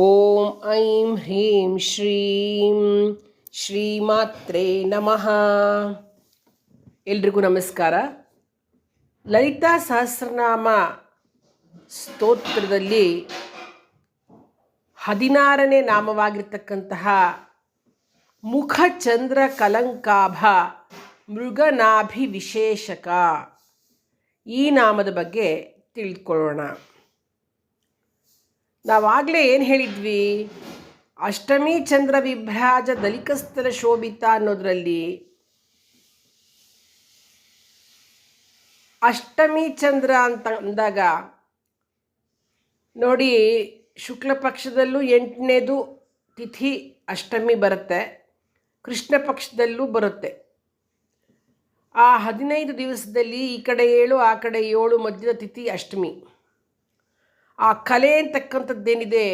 ಓಂ ಐಂ ಹ್ರೀಂ ಶ್ರೀಂ ಶ್ರೀಮಾತ್ರೇ ನಮಃ. ಎಲ್ರಿಗೂ ನಮಸ್ಕಾರ. ಲಲಿತಾ ಸಹಸ್ರನಾಮ ಸ್ತೋತ್ರದಲ್ಲಿ 16ನೇ ನಾಮವಾಗಿರ್ತಕ್ಕಂತಹ ಮುಖಚಂದ್ರ ಕಲಂಕಾಭ ಮೃಗನಾಭಿ ವಿಶೇಷಕ ಈ ನಾಮದ ಬಗ್ಗೆ ತಿಳಿದುಕೊಳ್ಳೋಣ. ನಾವಾಗಲೇ ಏನು ಹೇಳಿದ್ವಿ? ಅಷ್ಟಮಿ ಚಂದ್ರ ವಿಭ್ರಾಜ ದಲಿಕಸ್ಥಲ ಶೋಭಿತ ಅನ್ನೋದರಲ್ಲಿ ಅಷ್ಟಮಿ ಚಂದ್ರ ಅಂತ ಅಂದಾಗ ನೋಡಿ, ಶುಕ್ಲ ಪಕ್ಷದಲ್ಲೂ 8ನೇದು ತಿಥಿ ಅಷ್ಟಮಿ ಬರುತ್ತೆ, ಕೃಷ್ಣ ಪಕ್ಷದಲ್ಲೂ ಬರುತ್ತೆ. ಆ 15 ದಿವಸದಲ್ಲಿ ಈ ಕಡೆ 7 ಆ ಕಡೆ 7 ಮಧ್ಯದ ತಿಥಿ ಅಷ್ಟಮಿ. ಆ ಕಲೆ ಅಂತಕ್ಕಂಥದ್ದೇನಿದೆ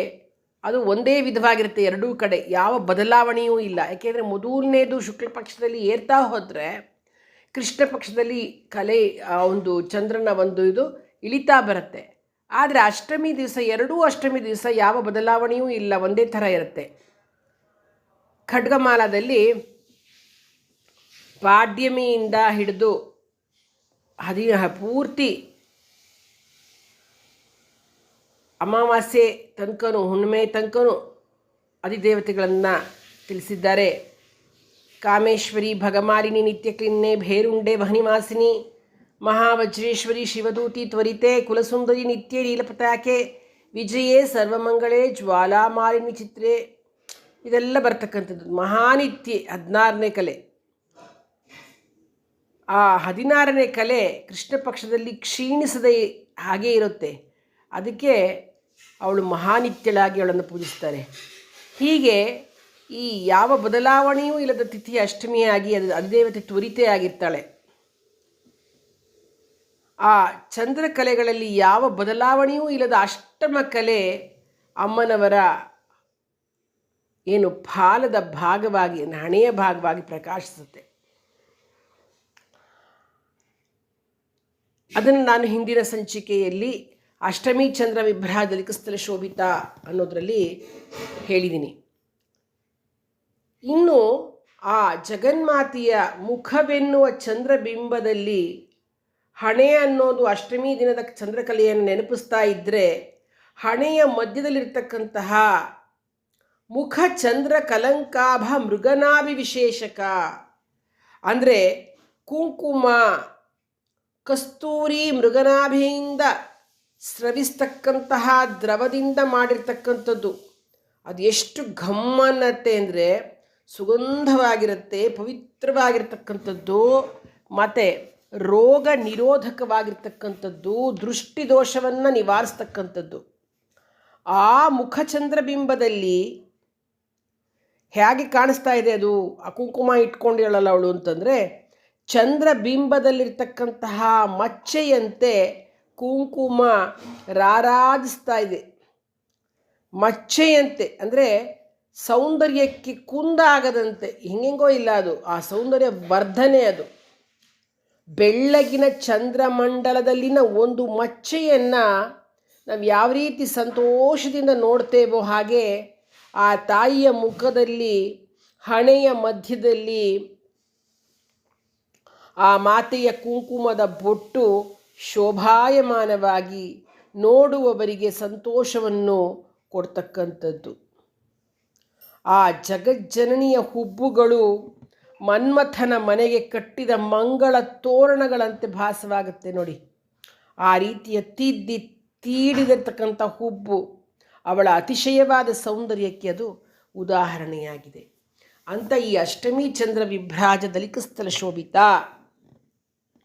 ಅದು ಒಂದೇ ವಿಧವಾಗಿರುತ್ತೆ ಎರಡೂ ಕಡೆ, ಯಾವ ಬದಲಾವಣೆಯೂ ಇಲ್ಲ. ಯಾಕೆಂದರೆ ಮೊದಲನೇದು ಶುಕ್ಲ ಪಕ್ಷದಲ್ಲಿ ಏರ್ತಾ ಹೋದರೆ ಕೃಷ್ಣ ಪಕ್ಷದಲ್ಲಿ ಕಲೆ ಒಂದು ಚಂದ್ರನ ಒಂದು ಇದು ಇಳಿತಾ ಬರುತ್ತೆ. ಆದರೆ ಅಷ್ಟಮಿ ದಿವಸ, ಎರಡೂ ಅಷ್ಟಮಿ ದಿವಸ ಯಾವ ಬದಲಾವಣೆಯೂ ಇಲ್ಲ, ಒಂದೇ ಥರ ಇರುತ್ತೆ. ಖಡ್ಗಮಾಲದಲ್ಲಿ ಪಾಡ್ಯಮಿಯಿಂದ ಹಿಡಿದು ಪೂರ್ತಿ ಅಮಾವಾಸ್ಯೆ ತನಕನೂ, ಹುಣ್ಣಿಮೆ ತನಕನೂ ಅಧಿದೇವತೆಗಳನ್ನು ತಿಳಿಸಿದ್ದಾರೆ. ಕಾಮೇಶ್ವರಿ, ಭಗಮಾಲಿನಿ, ನಿತ್ಯಕ್ಲಿನ್ನೆ, ಭೇರುಂಡೆ, ವಹನಿವಾಸಿನಿ, ಮಹಾವಜ್ರೇಶ್ವರಿ, ಶಿವದೂತಿ, ತ್ವರಿತೆ, ಕುಲಸುಂದರಿ, ನಿತ್ಯ ನೀಲಪತಾಕೆ, ವಿಜಯೇ, ಸರ್ವಮಂಗಳೇ, ಜ್ವಾಲಾಮಾಲಿನಿ ಚಿತ್ರೆ, ಇದೆಲ್ಲ ಬರ್ತಕ್ಕಂಥದ್ದು. ಮಹಾನಿತ್ಯೆ 16ನೇ ಕಲೆ. ಆ 16ನೇ ಕಲೆ ಕೃಷ್ಣ ಪಕ್ಷದಲ್ಲಿ ಕ್ಷೀಣಿಸದೆ ಹಾಗೇ ಇರುತ್ತೆ. ಅದಕ್ಕೆ ಅವಳು ಮಹಾನಿತ್ಯಳಾಗಿ ಅವಳನ್ನು ಪೂಜಿಸ್ತಾರೆ. ಹೀಗೆ ಈ ಯಾವ ಬದಲಾವಣೆಯೂ ಇಲ್ಲದ ತಿಥಿ ಅಷ್ಟಮಿಯಾಗಿ ಅಧಿದೇವತೆ ತ್ವರಿತೆ ಆಗಿರ್ತಾಳೆ. ಆ ಚಂದ್ರಕಲೆಗಳಲ್ಲಿ ಯಾವ ಬದಲಾವಣೆಯೂ ಇಲ್ಲದ ಅಷ್ಟಮ ಕಲೆ ಅಮ್ಮನವರ ಏನು ಫಾಲದ ಭಾಗವಾಗಿ, ಹಣೆಯ ಭಾಗವಾಗಿ ಪ್ರಕಾಶಿಸುತ್ತೆ. ಅದನ್ನು ನಾನು ಹಿಂದಿನ ಸಂಚಿಕೆಯಲ್ಲಿ ಅಷ್ಟಮಿ ಚಂದ್ರ ವಿಭ್ರಾಜ ದಲಿಕಸ್ಥಲ ಶೋಭಿತ ಅನ್ನೋದರಲ್ಲಿ ಹೇಳಿದ್ದೀನಿ. ಇನ್ನು ಆ ಜಗನ್ಮಾತೆಯ ಮುಖವೆನ್ನುವ ಚಂದ್ರಬಿಂಬದಲ್ಲಿ ಹಣೆ ಅನ್ನೋದು ಅಷ್ಟಮಿ ದಿನದ ಚಂದ್ರಕಲೆಯನ್ನು ನೆನಪಿಸ್ತಾ ಇದ್ದರೆ, ಹಣೆಯ ಮಧ್ಯದಲ್ಲಿರ್ತಕ್ಕಂತಹ ಮುಖ ಚಂದ್ರ ಕಲಂಕಾಭ ಮೃಗನಾಭಿ ವಿಶೇಷಕ ಅಂದರೆ ಕುಂಕುಮ, ಕಸ್ತೂರಿ, ಮೃಗನಾಭಿಯಿಂದ ಸ್ರವಿಸ್ತಕ್ಕಂತಹ ದ್ರವದಿಂದ ಮಾಡಿರ್ತಕ್ಕಂಥದ್ದು. ಅದು ಎಷ್ಟು ಘಮ್ಮನ್ನತ್ತೆ ಅಂದರೆ ಸುಗಂಧವಾಗಿರುತ್ತೆ, ಪವಿತ್ರವಾಗಿರ್ತಕ್ಕಂಥದ್ದು, ಮತ್ತು ರೋಗ ನಿರೋಧಕವಾಗಿರ್ತಕ್ಕಂಥದ್ದು, ದೃಷ್ಟಿದೋಷವನ್ನು ನಿವಾರಿಸ್ತಕ್ಕಂಥದ್ದು. ಆ ಮುಖಚಂದ್ರಬಿಂಬದಲ್ಲಿ ಹೇಗೆ ಕಾಣಿಸ್ತಾ ಇದೆ ಅದು? ಆ ಕುಂಕುಮ ಇಟ್ಕೊಂಡಿರಲ್ಲ ಅವಳು ಅಂತಂದರೆ, ಚಂದ್ರಬಿಂಬದಲ್ಲಿರ್ತಕ್ಕಂತಹ ಮಚ್ಚೆಯಂತೆ ಕುಂಕುಮ ರಾರಾಜಿಸ್ತಾ ಇದೆ. ಮಚ್ಚೆಯಂತೆ ಅಂದರೆ ಸೌಂದರ್ಯಕ್ಕೆ ಕುಂದಾಗದಂತೆ, ಹಿಂಗೆಂಗೋ ಇಲ್ಲ, ಅದು ಆ ಸೌಂದರ್ಯ ವರ್ಧನೆ. ಅದು ಬೆಳ್ಳಗಿನ ಚಂದ್ರಮಂಡಲದಲ್ಲಿನ ಒಂದು ಮಚ್ಚೆಯನ್ನು ನಾವು ಯಾವ ರೀತಿ ಸಂತೋಷದಿಂದ ನೋಡ್ತೇವೋ ಹಾಗೆ ಆ ತಾಯಿಯ ಮುಖದಲ್ಲಿ, ಹಣೆಯ ಮಧ್ಯದಲ್ಲಿ ಆ ಮಾತೆಯ ಕುಂಕುಮದ ಬೊಟ್ಟು ಶೋಭಾಯಮಾನವಾಗಿ ನೋಡುವವರಿಗೆ ಸಂತೋಷವನ್ನು ಕೊಡ್ತಕ್ಕಂಥದ್ದು. ಆ ಜಗಜ್ಜನನಿಯ ಹುಬ್ಬುಗಳು ಮನ್ಮಥನ ಮನೆಗೆ ಕಟ್ಟಿದ ಮಂಗಳ ತೋರಣಗಳಂತೆ ಭಾಸವಾಗುತ್ತೆ ನೋಡಿ. ಆ ರೀತಿಯ ತೀಡಿದಿರ್ತಕ್ಕಂಥ ಹುಬ್ಬು ಅವಳ ಅತಿಶಯವಾದ ಸೌಂದರ್ಯಕ್ಕೆ ಅದು ಉದಾಹರಣೆಯಾಗಿದೆ. ಅಂತ ಈ ಅಷ್ಟಮಿ ಚಂದ್ರ ವಿಭ್ರಾಜ ದಲಿಕಸ್ಥಲ ಶೋಭಿತ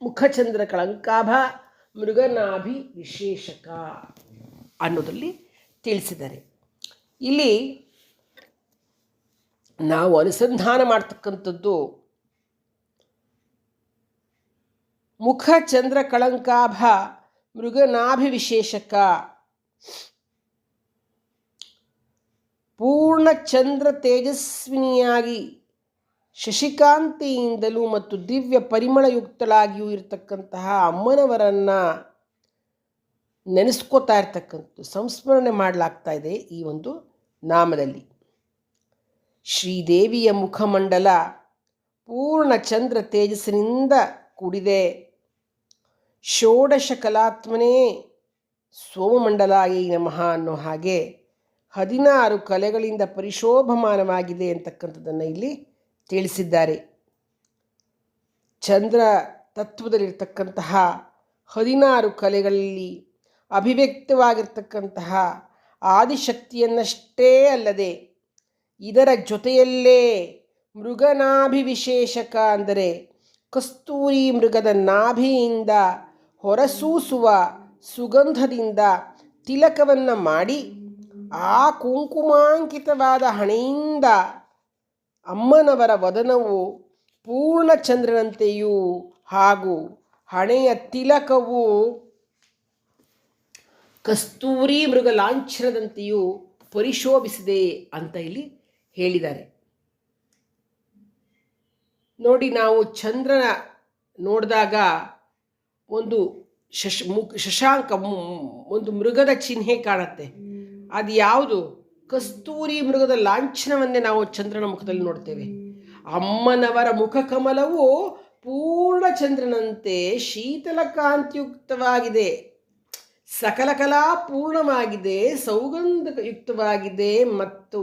ಮುಖಚಂದ್ರ ಕಳಂಕಾಭ ಮೃಗನಾಭಿ ವಿಶೇಷಕ ಅನ್ನೋದರಲ್ಲಿ ತಿಳಿಸಿದ್ದಾರೆ. ಇಲ್ಲಿ ನಾವು ಅನುಸಂಧಾನ ಮಾಡ್ತಕ್ಕಂಥದ್ದು ಮುಖಚಂದ್ರ ಕಳಂಕಾಭ ಮೃಗನಾಭಿ ವಿಶೇಷಕ, ಪೂರ್ಣ ಚಂದ್ರ ತೇಜಸ್ವಿನಿಯಾಗಿ ಶಶಿಕಾಂತಿಯಿಂದಲೂ ಮತ್ತು ದಿವ್ಯ ಪರಿಮಳಯುಕ್ತಳಾಗಿಯೂ ಇರತಕ್ಕಂತಹ ಅಮ್ಮನವರನ್ನು ನೆನೆಸ್ಕೋತಾ ಇರ್ತಕ್ಕಂಥ ಸಂಸ್ಮರಣೆ ಮಾಡಲಾಗ್ತಾ ಇದೆ ಈ ಒಂದು ನಾಮದಲ್ಲಿ. ಶ್ರೀದೇವಿಯ ಮುಖಮಂಡಲ ಪೂರ್ಣ ಚಂದ್ರ ತೇಜಸ್ಸಿನಿಂದ ಕೂಡಿದೆ. ಷೋಡಶ ಕಲಾತ್ಮನೇ ಸೋಮಮಂಡಲಾಯೈ ನಮಃ ಅನ್ನೋ ಹಾಗೆ 16 ಕಲೆಗಳಿಂದ ಪರಿಶೋಭಮಾನವಾಗಿದೆ ಅಂತಕ್ಕಂಥದ್ದನ್ನು ಇಲ್ಲಿ ತಿಳಿಸಿದ್ದಾರೆ. ಚಂದ್ರ ತತ್ವದಲ್ಲಿರ್ತಕ್ಕಂತಹ 16 ಕಲೆಗಳಲ್ಲಿ ಅಭಿವ್ಯಕ್ತವಾಗಿರ್ತಕ್ಕಂತಹ ಆದಿಶಕ್ತಿಯನ್ನಷ್ಟೇ ಅಲ್ಲದೆ ಇದರ ಜೊತೆಯಲ್ಲೇ ಮೃಗನಾಭಿವಿಶೇಷಕ ಅಂದರೆ ಕಸ್ತೂರಿ ಮೃಗದ ನಾಭಿಯಿಂದ ಹೊರಸೂಸುವ ಸುಗಂಧದಿಂದ ತಿಲಕವನ್ನು ಮಾಡಿ ಆ ಕುಂಕುಮಾಂಕಿತವಾದ ಹಣೆಯಿಂದ ಅಮ್ಮನವರ ವದನವು ಪೂರ್ಣಚಂದ್ರನಂತೆಯೂ ಹಾಗೂ ಹಣೆಯ ತಿಲಕವು ಕಸ್ತೂರಿ ಮೃಗ ಲಾಂಛನದಂತೆಯೂ ಪರಿಶೋಭಿಸಿದೆ ಅಂತ ಇಲ್ಲಿ ಹೇಳಿದ್ದಾರೆ. ನೋಡಿ, ನಾವು ಚಂದ್ರನ ನೋಡಿದಾಗ ಒಂದು ಶಶಾಂಕ, ಒಂದು ಮೃಗದ ಚಿಹ್ನೆ ಕಾಣುತ್ತೆ. ಅದು ಯಾವುದು? ಕಸ್ತೂರಿ ಮೃಗದ ಲಾಂಛನವನ್ನೇ ನಾವು ಚಂದ್ರನ ಮುಖದಲ್ಲಿ ನೋಡ್ತೇವೆ. ಅಮ್ಮನವರ ಮುಖಕಮಲವು ಪೂರ್ಣ ಚಂದ್ರನಂತೆ ಶೀತಲ ಕಾಂತಿಯುಕ್ತವಾಗಿದೆ, ಸಕಲ ಕಲಾ ಪೂರ್ಣವಾಗಿದೆ, ಸೌಗಂಧಯುಕ್ತವಾಗಿದೆ. ಮತ್ತು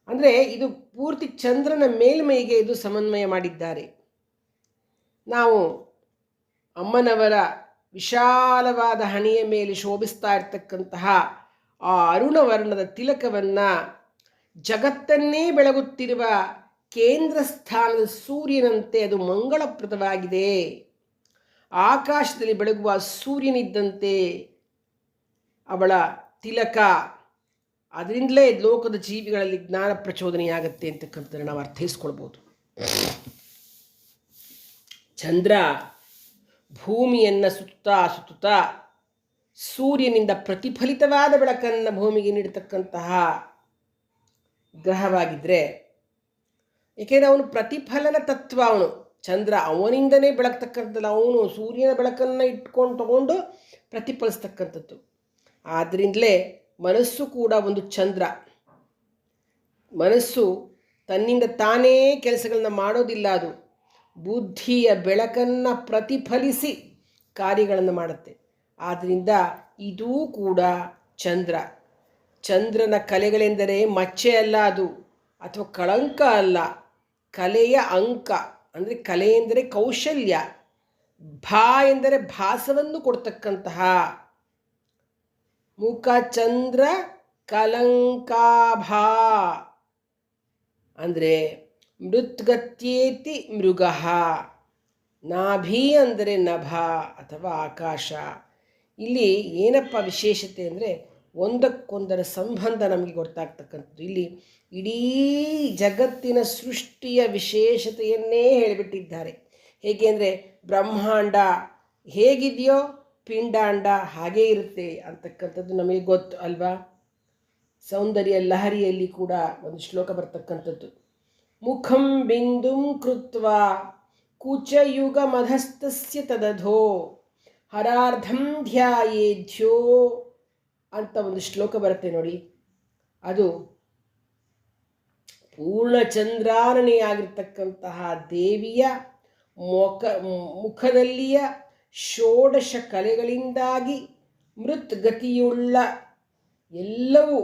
ಅಂದರೆ ಇದು ಪೂರ್ತಿ ಚಂದ್ರನ ಮೇಲ್ಮೈಗೆ ಇದು ಸಮನ್ವಯ ಮಾಡಿದ್ದಾರೆ. ನಾವು ಅಮ್ಮನವರ ವಿಶಾಲವಾದ ಹಣೆಯ ಮೇಲೆ ಶೋಭಿಸ್ತಾ ಇರ್ತಕ್ಕಂತಹ ಆ ಅರುಣವರ್ಣದ ತಿಲಕವನ್ನು ಜಗತ್ತನ್ನೇ ಬೆಳಗುತ್ತಿರುವ ಕೇಂದ್ರ ಸ್ಥಾನದ ಸೂರ್ಯನಂತೆ ಅದು ಮಂಗಳಪ್ರದವಾಗಿದೆ. ಆಕಾಶದಲ್ಲಿ ಬೆಳಗುವ ಸೂರ್ಯನಿದ್ದಂತೆ ಅವಳ ತಿಲಕ. ಅದರಿಂದಲೇ ಲೋಕದ ಜೀವಿಗಳಲ್ಲಿ ಜ್ಞಾನ ಪ್ರಚೋದನೆಯಾಗತ್ತೆ ಅಂತಕ್ಕಂಥದ್ದನ್ನು ನಾವು ಅರ್ಥೈಸ್ಕೊಳ್ಬೋದು. ಚಂದ್ರ ಭೂಮಿಯನ್ನು ಸುತ್ತುತ್ತಾ ಸೂರ್ಯನಿಂದ ಪ್ರತಿಫಲಿತವಾದ ಬೆಳಕನ್ನು ಭೂಮಿಗೆ ನೀಡತಕ್ಕಂತಹ ಗ್ರಹವಾಗಿದ್ದರೆ, ಏಕೆಂದರೆ ಅವನು ಪ್ರತಿಫಲನ ತತ್ವ, ಅವನು ಚಂದ್ರ ಅವನಿಂದನೇ ಬೆಳಗ್ತಕ್ಕಂಥದ್ದು, ಅವನು ಸೂರ್ಯನ ಬೆಳಕನ್ನು ತಗೊಂಡು ಪ್ರತಿಫಲಿಸ್ತಕ್ಕಂಥದ್ದು. ಆದ್ದರಿಂದಲೇ ಮನಸ್ಸು ಕೂಡ ಒಂದು ಚಂದ್ರ. ಮನಸ್ಸು ತನ್ನಿಂದ ತಾನೇ ಕೆಲಸಗಳನ್ನ ಮಾಡೋದಿಲ್ಲ, ಅದು ಬುದ್ಧಿಯ ಬೆಳಕನ್ನು ಪ್ರತಿಫಲಿಸಿ ಕಾರ್ಯಗಳನ್ನು ಮಾಡುತ್ತೆ. ಆದ್ದರಿಂದ ಇದೂ ಕೂಡ ಚಂದ್ರ. ಚಂದ್ರನ ಕಲೆಗಳೆಂದರೆ ಮಚ್ಚೆ ಅಲ್ಲ ಅದು, ಅಥವಾ ಕಳಂಕ ಅಲ್ಲ, ಕಲೆಯ ಅಂಕ. ಅಂದರೆ ಕಲೆ ಎಂದರೆ ಕೌಶಲ್ಯ, ಭಾ ಎಂದರೆ ಭಾಸವನ್ನು ಕೊಡ್ತಕ್ಕಂತಹ. ಮುಖ ಚಂದ್ರ ಕಲಂಕಾಭಾ ಅಂದರೆ ಮೃತ್ಗತ್ಯೇತಿ ಮೃಗ. ನಾಭಿ ಅಂದರೆ ನಭ ಅಥವಾ ಆಕಾಶ. ಇಲ್ಲಿ ಏನಪ್ಪ ವಿಶೇಷತೆ ಅಂದರೆ ಒಂದಕ್ಕೊಂದರ ಸಂಬಂಧ ನಮಗೆ ಗೊತ್ತಾಗ್ತಕ್ಕಂಥದ್ದು. ಇಲ್ಲಿ ಇಡೀ ಜಗತ್ತಿನ ಸೃಷ್ಟಿಯ ವಿಶೇಷತೆಯನ್ನೇ ಹೇಳಿಬಿಟ್ಟಿದ್ದಾರೆ. ಹೇಗೆ ಅಂದರೆ ಬ್ರಹ್ಮಾಂಡ ಹೇಗಿದೆಯೋ ಪಿಂಡಾಂಡ ಹಾಗೇ ಇರುತ್ತೆ ಅಂತಕ್ಕಂಥದ್ದು ನಮಗೆ ಗೊತ್ತು ಅಲ್ವಾ. ಸೌಂದರ್ಯ ಲಹರಿಯಲ್ಲಿ ಕೂಡ ಒಂದು ಶ್ಲೋಕ ಬರ್ತಕ್ಕಂಥದ್ದು, ಮುಖಂ ಬಿಂದುಂ ಕೃತ್ವ ಕುಚಯುಗ ಮಧಸ್ತಸ್ಯ ತದಧೋ ಹರಾರ್ಧಂ ಧ್ಯಾಯೇಧ್ಯ ಅಂತ ಒಂದು ಶ್ಲೋಕ ಬರುತ್ತೆ ನೋಡಿ. ಅದು ಪೂರ್ಣಚಂದ್ರಾನನೆಯಾಗಿರ್ತಕ್ಕಂತಹ ದೇವಿಯ ಮುಖದಲ್ಲಿಯ ಷೋಡಶ ಕಲೆಗಳಿಂದಾಗಿ ಮೃತ್ಗತಿಯುಳ್ಳ ಎಲ್ಲವೂ,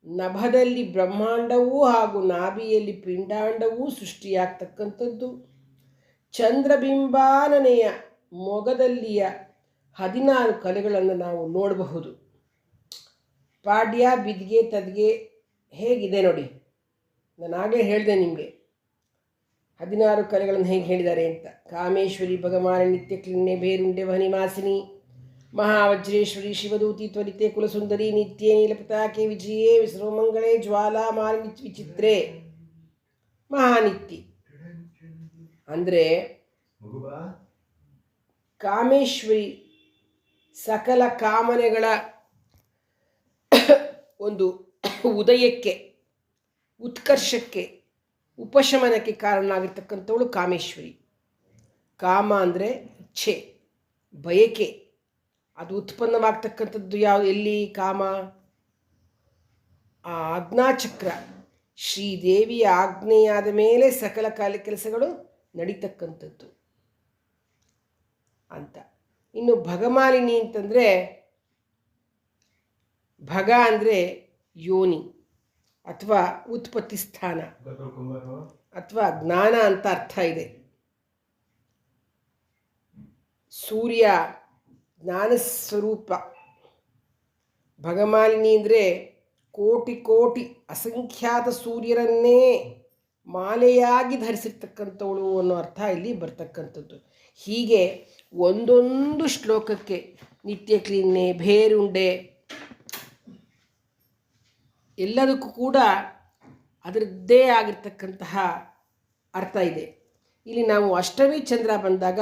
ನಭದಲ್ಲಿ ಬ್ರಹ್ಮಾಂಡವೂ ಹಾಗೂ ನಾಭಿಯಲ್ಲಿ ಪಿಂಡಾಂಡವೂ ಸೃಷ್ಟಿಯಾಗ್ತಕ್ಕಂಥದ್ದು. ಚಂದ್ರಬಿಂಬಾನನೆಯ ಮೊಗದಲ್ಲಿಯ 16 ಕಲೆಗಳನ್ನು ನಾವು ನೋಡಬಹುದು. ಪಾಡ್ಯ ಬಿದ್ಗೆ ತದ್ಗೆ ಹೇಗಿದೆ ನೋಡಿ. ನಾನು ಆಗಲೇ ಹೇಳಿದೆ ನಿಮಗೆ 16 ಕಲೆಗಳನ್ನು ಹೇಗೆ ಹೇಳಿದ್ದಾರೆ ಅಂತ. ಕಾಮೇಶ್ವರಿ ಭಗವಾನ ನಿತ್ಯ ಕ್ಲಿನ್ನೆ ಬೇರುಂಡೆ ವಹನಿವಾಸಿನಿ ಮಹಾವಜ್ರೇಶ್ವರಿ ಶಿವದೂತಿ ತ್ವರಿತೆ ಕುಲಸುಂದರಿ ನಿತ್ಯೆ ನೀಲಪತಾಕೆ ವಿಜಯೇ ವಿಶ್ವಮಂಗಳೇ ಜ್ವಾಲಾ ಮಾಲಿನಿ ವಿಚಿತ್ರೆ ಮಹಾನಿತ್ಯ. ಅಂದರೆ ಕಾಮೇಶ್ವರಿ ಸಕಲ ಕಾಮನೆಗಳ ಒಂದು ಉದಯಕ್ಕೆ, ಉತ್ಕರ್ಷಕ್ಕೆ, ಉಪಶಮನಕ್ಕೆ ಕಾರಣ ಆಗಿರ್ತಕ್ಕಂಥವಳು ಕಾಮೇಶ್ವರಿ. ಕಾಮ ಅಂದರೆ ಇಚ್ಛೆ, ಬಯಕೆ. ಅದು ಉತ್ಪನ್ನವಾಗ್ತಕ್ಕಂಥದ್ದು ಎಲ್ಲಿ? ಕಾಮ ಆ ಆಜ್ಞಾಚಕ್ರ ಶ್ರೀದೇವಿಯ ಆಜ್ಞೆಯಾದ ಮೇಲೆ ಸಕಲ ಕೆಲಸಗಳು ನಡೀತಕ್ಕಂಥದ್ದು ಅಂತ. ಇನ್ನು ಭಗಮಾಲಿನಿ ಅಂತಂದರೆ, ಭಗ ಅಂದರೆ ಯೋನಿ ಅಥವಾ ಉತ್ಪತ್ತಿ ಸ್ಥಾನ ಅಥವಾ ಜ್ಞಾನ ಅಂತ ಅರ್ಥ ಇದೆ. ಸೂರ್ಯ ಜ್ಞಾನ ಸ್ವರೂಪ. ಭಗಮಾಲಿನಿ ಅಂದರೆ ಕೋಟಿ ಕೋಟಿ ಅಸಂಖ್ಯಾತ ಸೂರ್ಯರನ್ನೇ ಮಾಲೆಯಾಗಿ ಧರಿಸಿರ್ತಕ್ಕಂಥವಳು ಅನ್ನೋ ಅರ್ಥ ಇಲ್ಲಿ ಬರ್ತಕ್ಕಂಥದ್ದು. ಹೀಗೆ ಒಂದೊಂದು ಶ್ಲೋಕಕ್ಕೆ ನಿತ್ಯ ಕ್ಲೀನ್ನೆ, ಭೇರುಂಡೆ ಎಲ್ಲದಕ್ಕೂ ಕೂಡ ಅದರದ್ದೇ ಆಗಿರ್ತಕ್ಕಂತಹ ಅರ್ಥ ಇದೆ. ಇಲ್ಲಿ ನಾವು ಅಷ್ಟಮಿ ಚಂದ್ರ ಬಂದಾಗ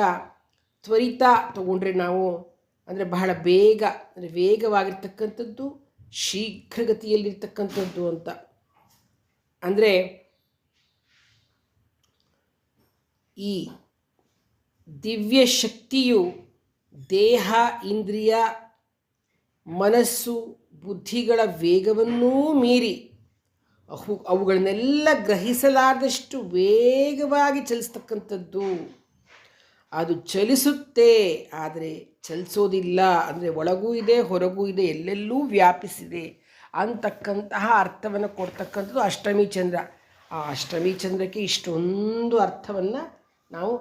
ತ್ವರಿತ ತಗೊಂಡ್ರೆ ನಾವು ಅಂದರೆ ಬಹಳ ಬೇಗ, ಅಂದರೆ ವೇಗವಾಗಿರ್ತಕ್ಕಂಥದ್ದು, ಶೀಘ್ರಗತಿಯಲ್ಲಿರ್ತಕ್ಕಂಥದ್ದು ಅಂತ. ಅಂದರೆ ಈ ದಿವ್ಯ ಶಕ್ತಿಯು ದೇಹ, ಇಂದ್ರಿಯ, ಮನಸ್ಸು, ಬುದ್ಧಿಗಳ ವೇಗವನ್ನೂ ಮೀರಿ ಅವುಗಳನ್ನೆಲ್ಲ ಗ್ರಹಿಸಲಾರದಷ್ಟು ವೇಗವಾಗಿ ಚಲಿಸ್ತಕ್ಕಂಥದ್ದು. ಅದು ಚಲಿಸುತ್ತೆ, ಆದರೆ ಚಲಿಸೋದಿಲ್ಲ. ಅಂದರೆ ಒಳಗೂ ಇದೆ, ಹೊರಗೂ ಇದೆ, ಎಲ್ಲೆಲ್ಲೂ ವ್ಯಾಪಿಸಿದೆ ಅಂತಕ್ಕಂತಹ ಅರ್ಥವನ್ನು ಕೊಡ್ತಕ್ಕಂಥದ್ದು ಅಷ್ಟಮಿ ಚಂದ್ರ. ಆ ಅಷ್ಟಮಿ ಚಂದ್ರಕ್ಕೆ ಇಷ್ಟೊಂದು ಅರ್ಥವನ್ನು ನಾವು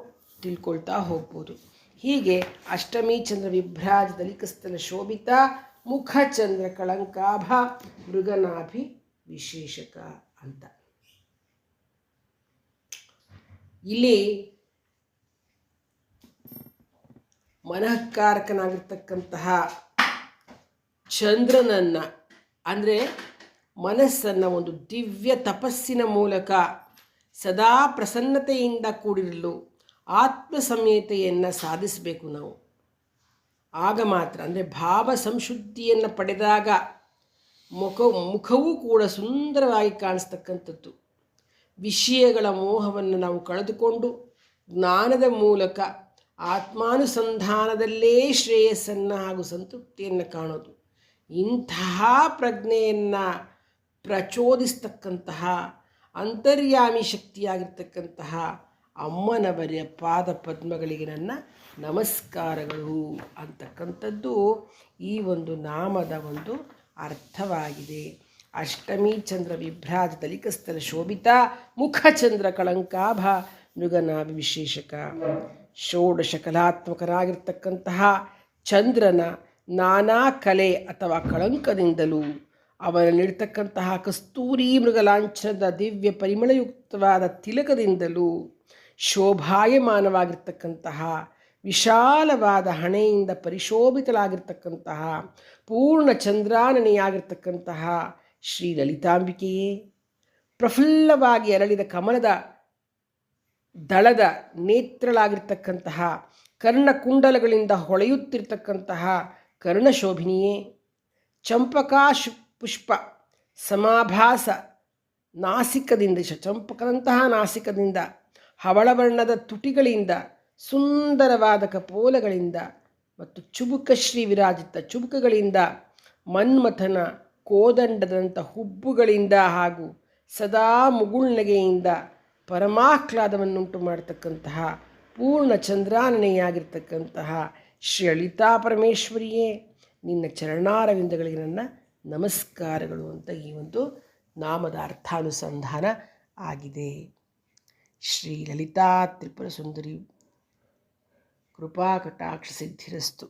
ತಿಳ್ಕೊಳ್ತಾ ಹೋಗ್ಬೋದು. ಹೀಗೆ ಅಷ್ಟಮಿ ಚಂದ್ರ ವಿಭ್ರಾಜದಲ್ಲಿ ಕಸ್ತಲ ಶೋಭಿತ ಮುಖಚಂದ್ರ ಕಳಂಕಾಭ ಮೃಗನಾಭಿ ವಿಶೇಷಕ ಅಂತ. ಇಲ್ಲಿ ಮನಃಕಾರಕನಾಗಿರ್ತಕ್ಕಂತಹ ಚಂದ್ರನನ್ನು, ಅಂದರೆ ಮನಸ್ಸನ್ನು ಒಂದು ದಿವ್ಯ ತಪಸ್ಸಿನ ಮೂಲಕ ಸದಾ ಪ್ರಸನ್ನತೆಯಿಂದ ಕೂಡಿರಲು ಆತ್ಮ ಸಂಯತೆಯನ್ನು ಸಾಧಿಸಬೇಕು ನಾವು. ಆಗ ಮಾತ್ರ, ಅಂದರೆ ಭಾವ ಸಂಶುದ್ಧಿಯನ್ನು ಪಡೆದಾಗ ಮುಖವೂ ಕೂಡ ಸುಂದರವಾಗಿ ಕಾಣಿಸ್ತಕ್ಕಂಥದ್ದು. ವಿಷಯಗಳ ಮೋಹವನ್ನು ನಾವು ಕಳೆದುಕೊಂಡು ಜ್ಞಾನದ ಮೂಲಕ ಆತ್ಮಾನುಸಂಧಾನದಲ್ಲೇ ಶ್ರೇಯಸ್ಸನ್ನು ಹಾಗೂ ಸಂತೃಪ್ತಿಯನ್ನು ಕಾಣೋದು. ಇಂತಹ ಪ್ರಜ್ಞೆಯನ್ನು ಪ್ರಚೋದಿಸ್ತಕ್ಕಂತಹ ಅಂತರ್ಯಾಮಿ ಶಕ್ತಿಯಾಗಿರ್ತಕ್ಕಂತಹ ಅಮ್ಮನವರ ಪಾದ ಪದ್ಮಗಳಿಗೆ ನನ್ನ ನಮಸ್ಕಾರಗಳು ಅಂತಕ್ಕಂಥದ್ದು ಈ ಒಂದು ನಾಮದ ಒಂದು ಅರ್ಥವಾಗಿದೆ. ಅಷ್ಟಮಿ ಚಂದ್ರ ವಿಭ್ರಾಜದಲ್ಲಿ ಕಸ್ತಲ ಶೋಭಿತ ಮುಖಚಂದ್ರ ಕಳಂಕಾಭ ಮೃಗನಾಭಿ ವಿಶೇಷಕ. ಷೋಡಶ ಕಲಾತ್ಮಕರಾಗಿರ್ತಕ್ಕಂತಹ ಚಂದ್ರನ ನಾನಾ ಕಲೆ ಅಥವಾ ಕಳಂಕದಿಂದಲೂ ಅವನಲ್ಲಿರ್ತಕ್ಕಂತಹ ಕಸ್ತೂರಿ ಮೃಗಲಾಂಛನದ ದಿವ್ಯ ಪರಿಮಳಯುಕ್ತವಾದ ತಿಲಕದಿಂದಲೂ ಶೋಭಾಯಮಾನವಾಗಿರ್ತಕ್ಕಂತಹ ವಿಶಾಲವಾದ ಹಣೆಯಿಂದ ಪರಿಶೋಭಿತಲಾಗಿರ್ತಕ್ಕಂತಹ ಪೂರ್ಣ ಚಂದ್ರಾನನೆಯಾಗಿರ್ತಕ್ಕಂತಹ ಶ್ರೀ ಲಲಿತಾಂಬಿಕೆಯೇ, ಪ್ರಫುಲ್ಲವಾಗಿ ಅರಳಿದ ಕಮಲದ ದಳದ ನೇತ್ರಳಾಗಿರ್ತಕ್ಕಂತಹ ಕರ್ಣಕುಂಡಲಗಳಿಂದ ಹೊಳೆಯುತ್ತಿರ್ತಕ್ಕಂತಹ ಕರ್ಣಶೋಭಿನಿಯೇ, ಚಂಪಕಾ ಪುಷ್ಪ ಸಮಾಭಾಸ ನಾಸಿಕದಿಂದ, ಚಂಪಕದಂತಹ ನಾಸಿಕದಿಂದ, ಹವಳವರ್ಣದ ತುಟಿಗಳಿಂದ, ಸುಂದರವಾದ ಕಪೋಲಗಳಿಂದ ಮತ್ತು ಚುಬುಕ ಶ್ರೀ ವಿರಾಜಿತ ಚುಬುಕಗಳಿಂದ, ಮನ್ಮಥನ ಕೋದಂಡದಂಥ ಹುಬ್ಬುಗಳಿಂದ ಹಾಗೂ ಸದಾ ಮುಗುಳ್ನಗೆಯಿಂದ ಪರಮಾಹ್ಲಾದವನ್ನುಂಟು ಮಾಡತಕ್ಕಂತಹ ಪೂರ್ಣ ಚಂದ್ರಾನನೆಯಾಗಿರ್ತಕ್ಕಂತಹ ಶ್ರೀ ಲಲಿತಾ ಪರಮೇಶ್ವರಿಯೇ, ನಿನ್ನ ಚರಣಾರವಿಂದಗಳಿಗೆ ನನ್ನ ನಮಸ್ಕಾರಗಳು ಅಂತ ಈ ಒಂದು ನಾಮದ ಅರ್ಥಾನುಸಂಧಾನ ಆಗಿದೆ. ಶ್ರೀ ಲಲಿತಾ ತ್ರಿಪುರ ಸುಂದರಿ ಕೃಪಾ ಕಟಾಕ್ಷ ಸಿದ್ಧಿರಸ್ತು.